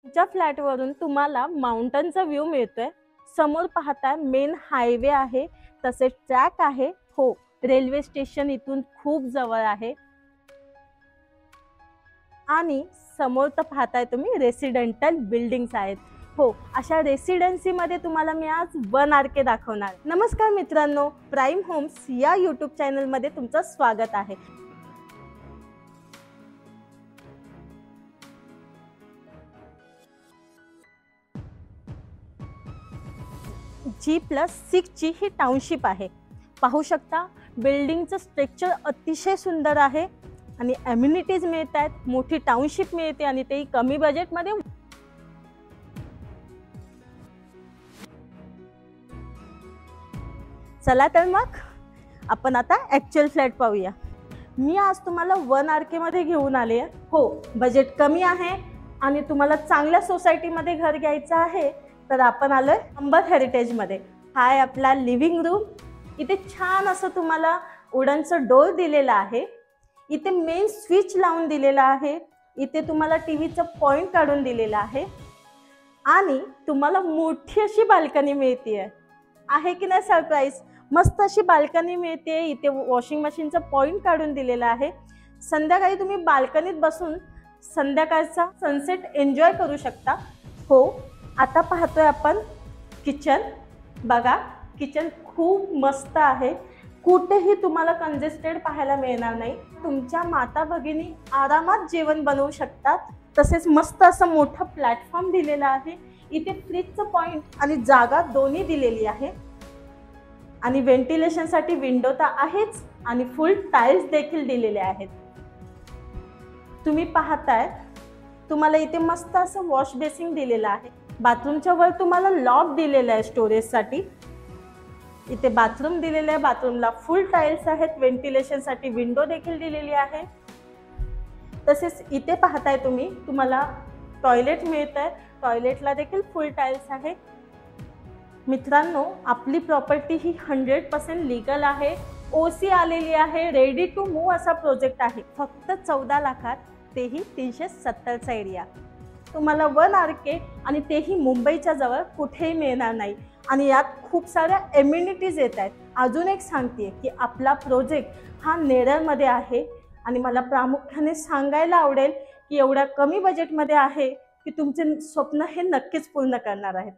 तुमच्या फ्लॅटवरून तुम्हाला माउंटनचा व्ह्यू मिळतोय। समोर पाहता मेन हायवे आहे, तसेच ट्रॅक आहे। हो, रेल्वे स्टेशन इथून खूप जवळ आहे। आणि समोर तर पाहताय तुम्ही रेसिडेंटल बिल्डिंग्स आहेत। हो, अशा रेसिडेन्सी मध्ये तुम्हाला मी आज 1 RK दाखवणार। नमस्कार मित्रांनो, प्राइम होम्स या यूट्यूब चॅनल मध्ये तुमचं स्वागत आहे। G+6 ची ही टाउनशिप आहे। पाहू शकता बिल्डिंगचं स्ट्रक्चर अतिशय सुंदर आहे आणि अम्युनिटीज मिळतात, मोठी टाउनशिप मिळते आणि तेही कमी बजेटमध्ये। चला तर मग आपण आता ॲक्च्युअल फ्लॅट पाहूया। मी आज तुम्हाला 1 RK मध्ये घेऊन आले आहे। हो, बजेट कमी आहे आणि तुम्हाला चांगल्या सोसायटीमध्ये घर घ्यायचं आहे तर आपण आलोय अंबर हेरिटेज मध्ये। हा आहे आपला लिव्हिंग रूम। इथे छान असं तुम्हाला वुडनचं डोर दिलेला आहे। इथे मेन स्विच लावून दिलेला आहे। इथे तुम्हाला टीव्हीचं पॉइंट काढून दिलेला आहे आणि तुम्हाला मोठी अशी बाल्कनी मिळते आहे की नाही सरप्राईज। मस्त अशी बाल्कनी मिळते। इथे वॉशिंग मशीनचं पॉइंट काढून दिलेला आहे। संध्याकाळी तुम्ही बाल्कनीत बसून संध्याकाळचा सनसेट एन्जॉय करू शकता। हो, आता पाहतोय आपण किचन। बघा, किचन खूप मस्त आहे। कुठेही तुम्हाला कंजेस्टेड पाहायला मिळणार नाही। तुमच्या माता भगिनी आरामात जेवण बनवू शकतात। तसेच मस्त असं मोठं प्लॅटफॉर्म दिलेला आहे। इथे फ्रीजचं पॉइंट आणि जागा दोन्ही दिलेली आहे आणि व्हेंटिलेशनसाठी विंडो तर आहेच आणि फुल टाइल्स देखील दिलेले आहेत। तुम्ही पाहताय तुम्हाला इथे मस्त असं वॉश बेसिन दिलेलं आहे। बाथरूमच्या वर तुम्हाला लॉक दिलेला आहे स्टोरेजसाठी। इथे बाथरूम दिलेलं आहे, बाथरूमला फुल टाइल्स आहेत, व्हेंटिलेशनसाठी विंडो देखील दिलेली आहे। तसेच इथे पाहताय तुम्हाला टॉयलेट मिळतंय, टॉयलेटला देखील फुल टाइल्स आहे। मित्रांनो, आपली प्रॉपर्टी ही 100% लीगल आहे। OC आलेली आहे, रेडी टू मूव्ह असा प्रोजेक्ट आहे। फक्त 14 लाखात, तेही 370चा एरिया। तुम्हाला 1 RK आणि तेही मुंबईच्या जवळ कुठेही मिळणार नाही आणि यात खूप साऱ्या एम्युनिटीज येत आहेत। अजून एक सांगते की आपला प्रोजेक्ट हा नेरळमध्ये आहे आणि मला प्रामुख्याने सांगायला आवडेल की एवढ्या कमी बजेटमध्ये आहे की तुमचे स्वप्न हे नक्कीच पूर्ण करणार आहेत।